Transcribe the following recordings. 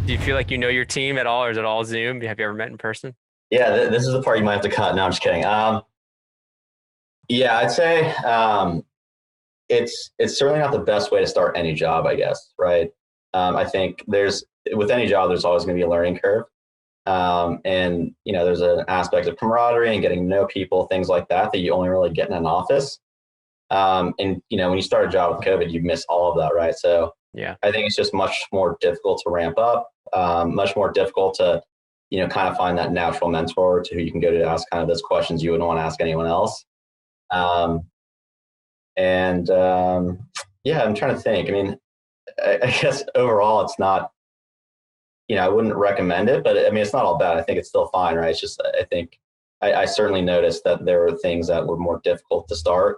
Do you feel like you know your team at all, or is it all Zoom? Have you ever met in person? Yeah, this is the part you might have to cut. No, I'm just kidding. Yeah, I'd say it's certainly not the best way to start any job, I guess, right? I think with any job, there's always going to be a learning curve. And, there's an aspect of camaraderie and getting to know people, things like that you only really get in an office. And, when you start a job with COVID, you miss all of that, right? So Yeah, I think it's just much more difficult to ramp up, much more difficult to, kind of find that natural mentor to who you can go to ask kind of those questions you wouldn't want to ask anyone else. Yeah, I'm trying to think. I mean, I guess overall it's not, I wouldn't recommend it, but I mean, it's not all bad. I think it's still fine, right? It's just, I think I certainly noticed that there were things that were more difficult to start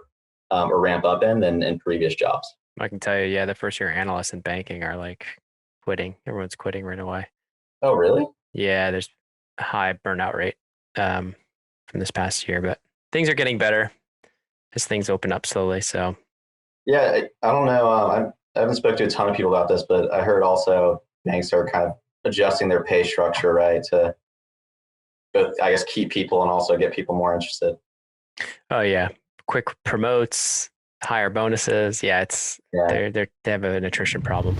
or ramp up than in previous jobs. I can tell you, yeah, the first year analysts in banking are like quitting. Everyone's quitting right away. Oh, really? Yeah, there's a high burnout rate from this past year, but things are getting better as things open up slowly. So, yeah, I don't know. I haven't spoken to a ton of people about this, but I heard also banks are kind of adjusting their pay structure, right, to both, I guess, keep people and also get people more interested. oh yeah, quick promotes, higher bonuses. Yeah, they have an attrition problem.